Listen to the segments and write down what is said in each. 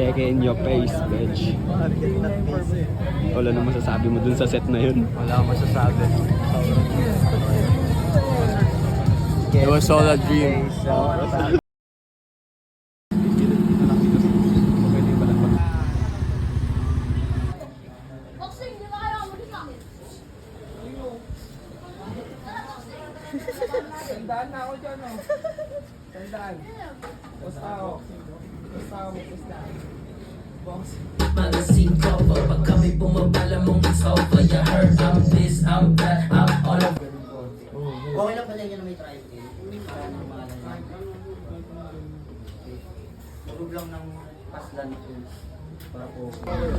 Check in your face, bitch. Wala na masasabi mo dun sa set na yun. Wala akong masasabi. It was all a dream. Tandaan na ako dyan, oh. Tandaan. Basta ako. Basta ako. Basta ako. Boss. Magazine cover, pag kami bumabala mong it's over. You heard I'm this, I'm that, I'm all over. Okay lang pala yun na may tricycle. Para normal lang. Tulog lang ng paslan ko. Para po.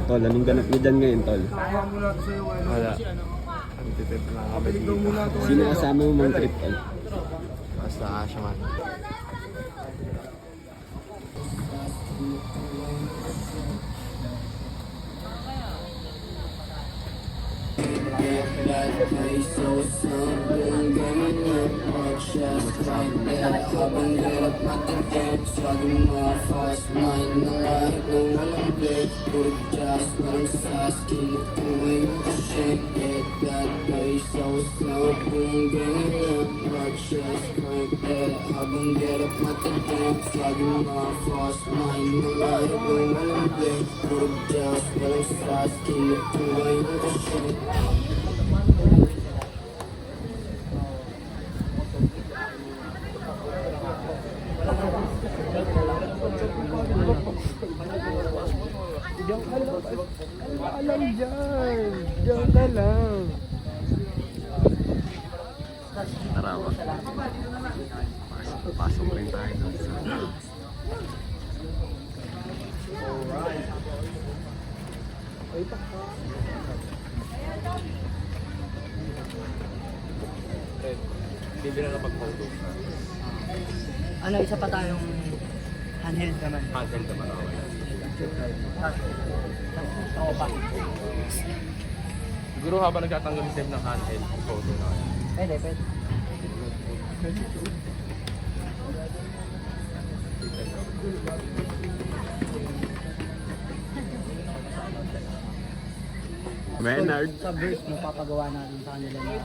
Tol, anong ganap mo dyan ngayon, Tol? Kaya mo na ito sa'yo. Wala. Antitip lang kami dito. Sino kasama mo mang trip, Tol? Basta Asha man. Alam dyan. Diyan ka lang. Tara ba? Pasok rin tayo dun sa... Bibili na pag-photo. Ano, isa pa tayong handheld naman. Handheld naman ako. Ako pa. Siguro habang nagtatanggal si Deb ng handheld, photo na kayo. Pwede, pwede. Maynard. Sa verse, mapapagawa natin sa kanila na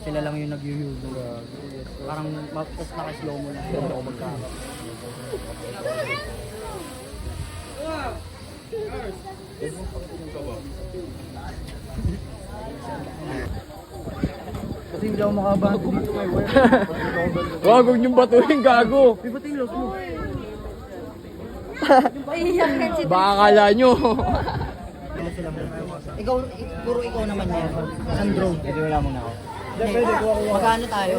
sila lang yung nag-yugo. Parang tapos naka-slow mo lang. Hindi ako magkama. Kasi hindi ako makabago dito may wire. Wag niyong batuhin, gago! Uy, ba't yung loss mo? Baka kala nyo. Ikaw, puro ikaw naman yan. Ang drone. Pwede wala muna ako. Magkano tayo?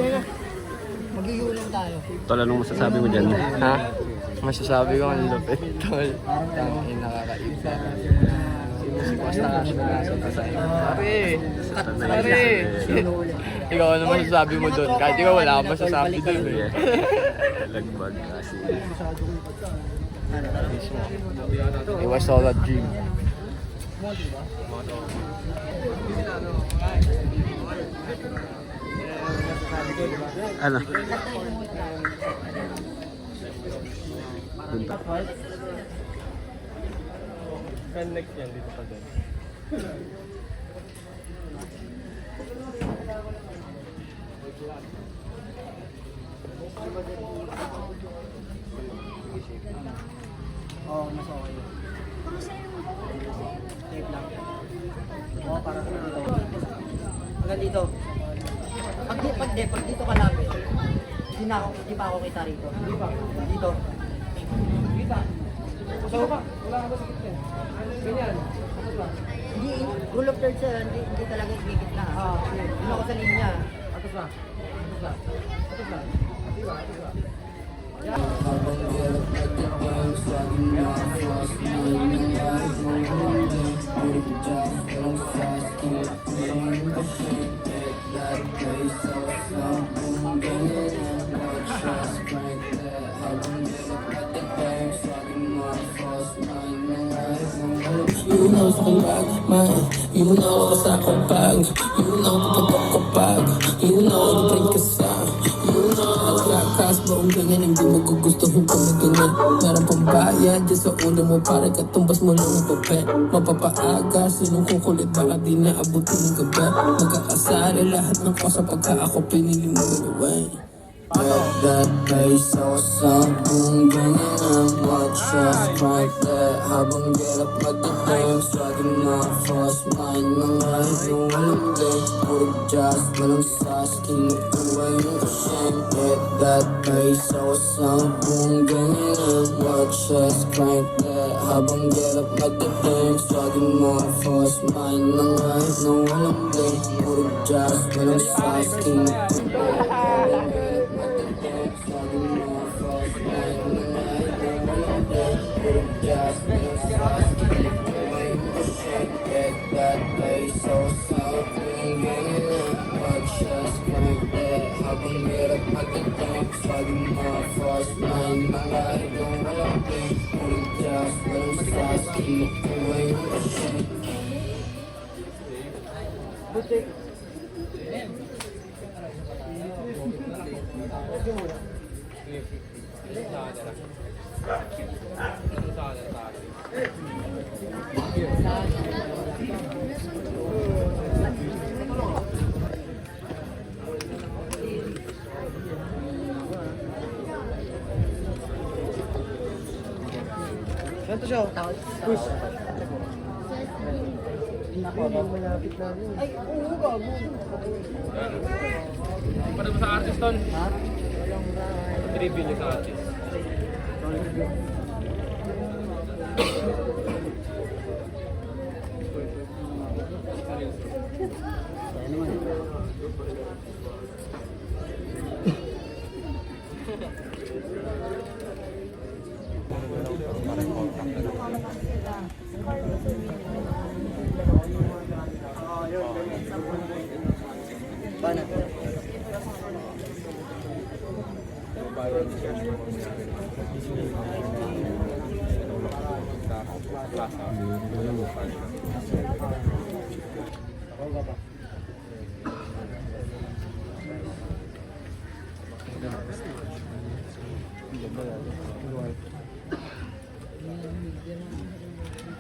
Mag-iulong tayo. Tol, anong masasabi mo dyan? Ha? Masasabi ko ang lupit, tol. Tangin, nakakaiba. Sinusikwas na kasi nagkasal sa iyo. Pare! Ikaw ano masasabi mo doon? Kahit ikaw wala akong masasabi doon eh. Lagbag kasi. It was all a dream. Ano? Punta. Next yan, dito pa din. Oo, mas okay. Tape lang. Oo, parang hanggang dito. Pag dito ka lapit, hindi pa ako kita rito. Hindi pa. Dito. Kita. Usaw pa. Wala ka ba sa kitchen? Ganyan. Ano ba? Hindi, rule of thirds sir, hindi talaga ikikit na. Yun ako sa linya. Atas ba? Atas ba? Atas ba? Diba? Atas ba? You know something rock mine. You know what's up a bag. You know the kapag. You know the drink is sound. You know I got crossbow ang ganyan, hindi mo gugustuhin kung may ganyan. Meron pang bayad dyan sa ulo mo, para katumbas mo lang ang papel. Mapapaaga, sinong kukulit, baka di naabutin ng gabi. Magkakasali lahat ng kosa pagka ako pinili mo away. Get that bass so sound, ganyan ang watch us right there. Habang get up at the dance, swagging my first mind. Mga nung walang day, puro jazz, walang sauce, kinukuha yung shame. Get that bass so sound, ganyan ang watch us right there. Habang get up at the dance, swagging my first mind. Mga nung walang day, puro jazz, walang sauce, kinukuha. Ganito siya. Push. Ay, oo, gago. Para mo sa artist, Ton? Ha? Tribute sa artist.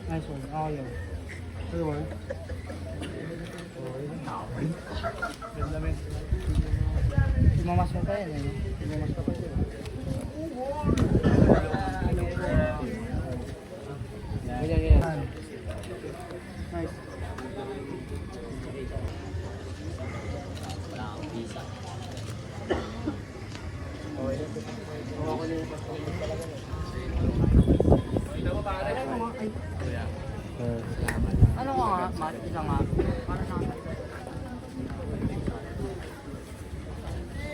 Nice one. Oh, yeah. Good one. Tumamas mo pa yan eh. Tumamas pa pa yan. Ganyan. Nice. Wala akong visa. Ano ka nga? Mat, isa nga. Para sa akin.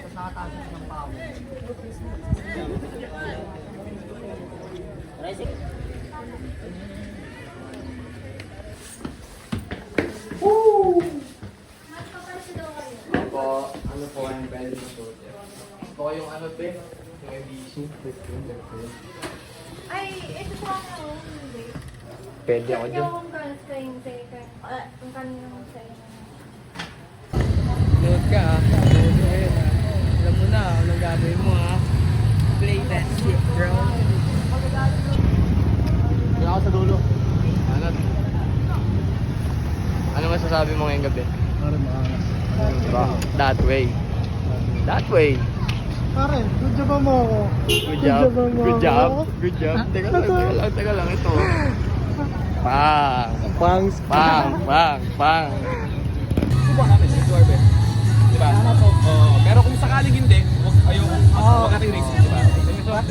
Tapos nakataas ng pao. Opo, ano po ang pwede sa shoot? Ito yung ano pe? Yung ABC. Ay, ito po ako. Hindi. Pwede ako Check dyan. nyo kung kung kaninong sa'yo. Load ka ha. Load mo yun ha. Alam mo na, anong gagawin mo ha. Play that shit, bro. Wala ako sa dulo. Ano masasabi mo ngayong gabi? That way. That way. Karen, good job mo ako. Good job. Good job. Good job. Teka lang. Ito. Pang. Pang. Subukan natin si Duarbe. Diba? Oo. Pero kung sakaling hindi, huwag natin risk, diba? So, at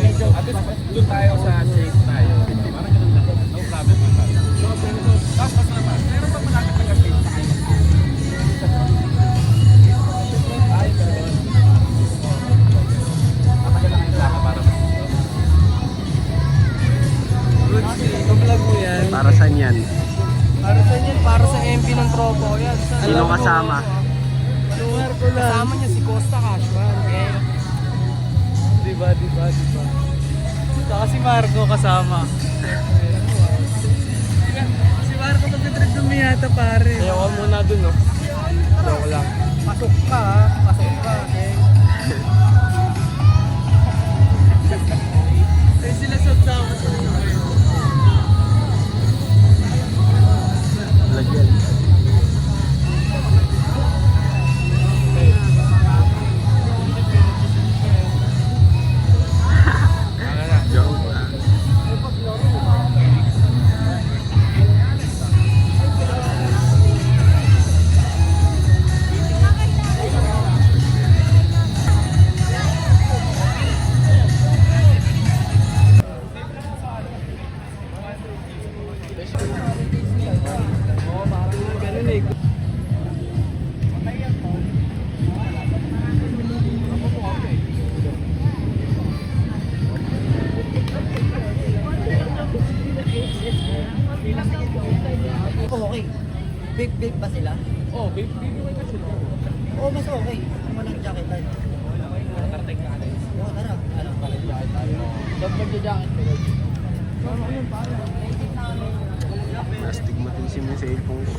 least doon tayo sa chase tayo. Parang ganun lang. No problem. Tapos mas naman, meron pa malapit na chase tayo. Ay, pero matagal lang yung plaka para mas Pag-vlog mo yan. Para saan yan? Para sa yan, para sa MP ng tropa ko yan. Sino kasama? Lugar ko lang. Kasama niya si Costa Casual. Okay? Diba? Saka si Marco kasama. Si Marco mag-trip dumiyata pare. Ayaw ka muna dun, no? Joke lang. Pasok ka ha. Pasok ka. Okay? sila sasama sa Lagyan. Joke lang. Okay. Big ba sila? Oh, baby ko kayo sila. Oo, mas okay. Kung walang jacket tayo. Tartay ka na. Oo, tara. Alam ko. Dapat magja-jacket ko. Astigmatism yung cellphone ko.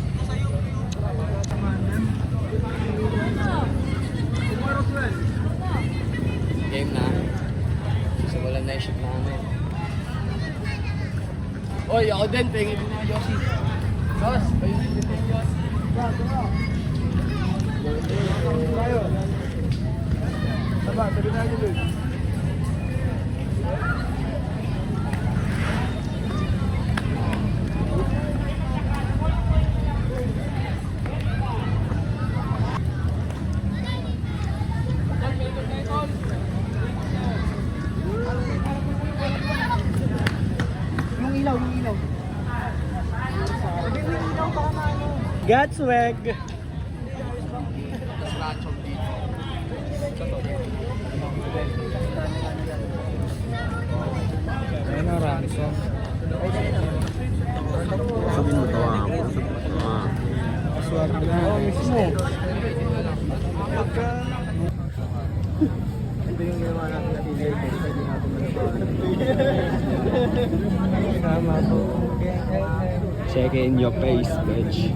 Game na. So wala na yung shoot namin. Oy, ako din. Pengin din ako, Yossi. Boss, pengin din ako, Yossi. Taba, tabi na yun. Gatswag! Tapos ranchong dito. Ayun na, Ranso. Sabihin mo to ah. Swerte na. Oo, mismo. Ito yung ginawa natin na DJ. Hindi natin Tama po. check in your face, bitch.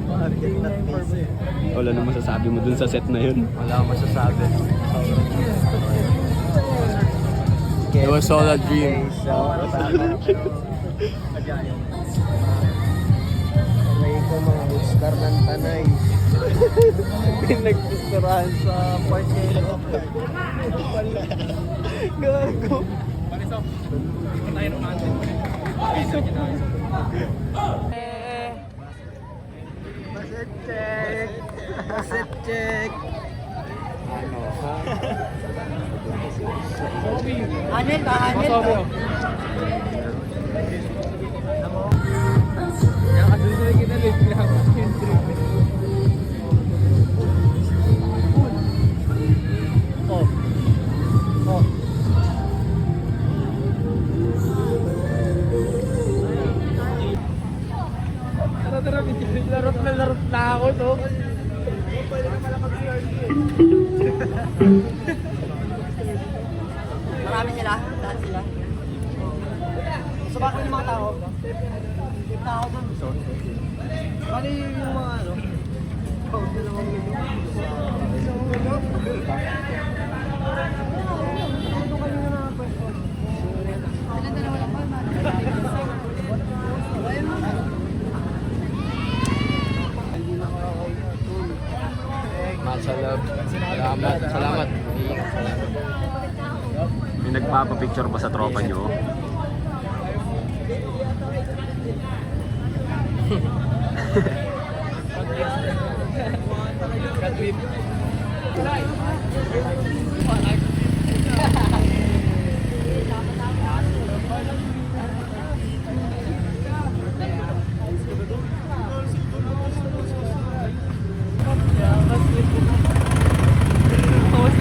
Wala na masasabi mo dun sa set na yun. Wala akong masasabi. It was all a dream. May ko mga Oscar ng Tanay. Pinagpisturahan sa park ngayon. Gago. Pariso. Tayo naman. Pariso niya na. Baset check. Baset check. Ano, ha? Anel ba? Anel ba? Masobyo. Yan ka dun sa kita late lang. Oh. Oh. Tara, larot na ako to. Marami sila? Lahat sila? So bakit yung mga tao? Tao doon. Bali yung mga ano? Masalab. Salamat. Salamat. May nagpapapicture ba sa tropa nyo?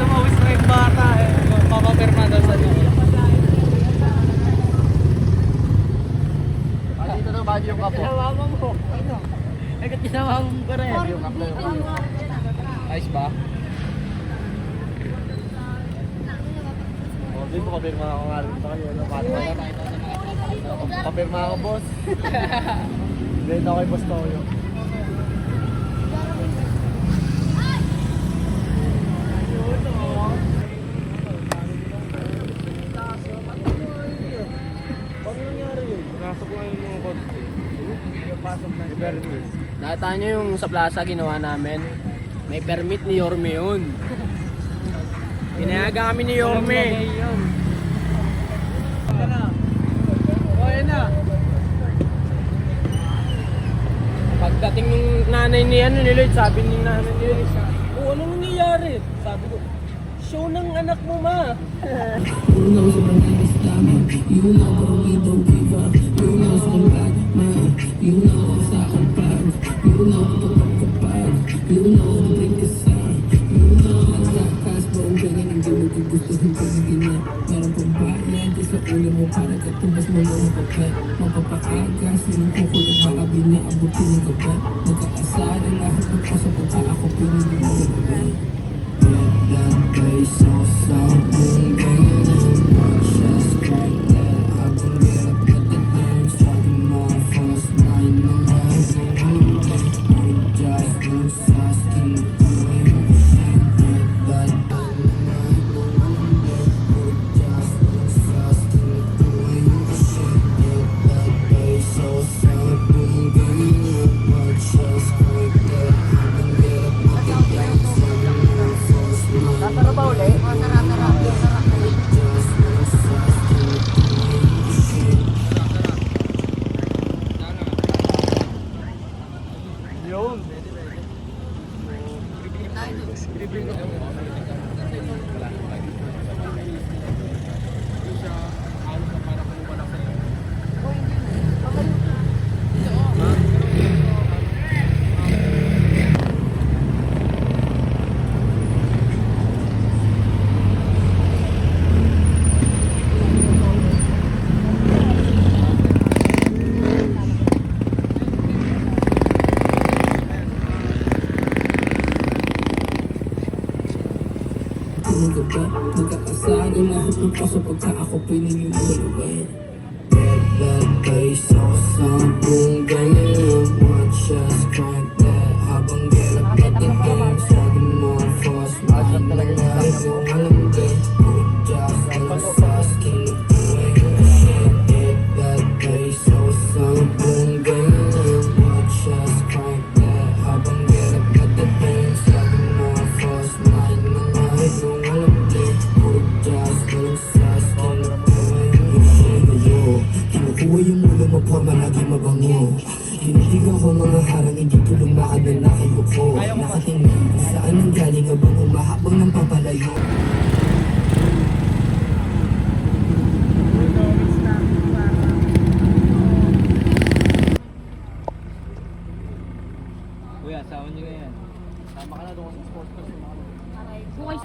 Mawis na yung bata eh. Papapirma daw sa dito. Dito na ba yung kapo? Ginawa mo. Ano? Agad ginawa mo ko rin. Yung kapo. Ayos ba? Dito ko pirma ako nga rin sa kanyo. Papirma ako, boss. Dito ako kay Boss Toyo. Nakita nyo yung sa plaza ginawa namin? May permit ni Yorme yun. Pinayaga kami ni Yorme. Pagdating ng nanay ni Lloyd, sabi ni nanay ni Lloyd, anong nangyayari? Sabi ko, show ng anak mo, ma. Who knows if I'm gonna stop me? You know that we don't give up. You know some bad man. You know I'm sakapag. You know I'm kapag. You know I'm big kasal. You know I'm lakas. Buong ganyan ang gawin ko gusto kong pagiging na. Meron pang bayan. Di sa ulo mo para katumbas mo lang ang papel. Mapapaaga. Sinong kukulit baka binaabutin ng gabi. Magkakasara lahat ng kaso pagka ako pinili mo ng gabi. That bass on something going on. Just crack that. I can get up at the dance. Talking more first night. No lies, no holiday. We just lose us. Keep doing the shit. Get that done. No holiday. We just lose us. Keep doing the shit. Get that bass on something going on. Just crack that. I can get up at the dance. Talking more first night. Tara ba ulit? Tara. Magkakasada lahat ng kaso pagka ako pinili mo dalawin. Get that bass on something going on. Watch us crank that habang get up at the dance. Talking more fast, mind na lies, yung alam din. Good job, alam fast, keep doing the shit. Get that bass on something going on. Watch us crank that habang get up at the dance. Talking more fast, mind na lies, yung alam din. Good job, alam fast, keep doing the shit. Kinukuha yung ulo mo po, malagi mabango. Hinitigan ko mga harang, hindi tulong makadal na kayo ko. Nakatingin, saan ang galing abang umahabang ng papalayo. Kuya, asawa niyo na yan. Tama ka na doon sa sports. Bukas.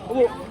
Upo!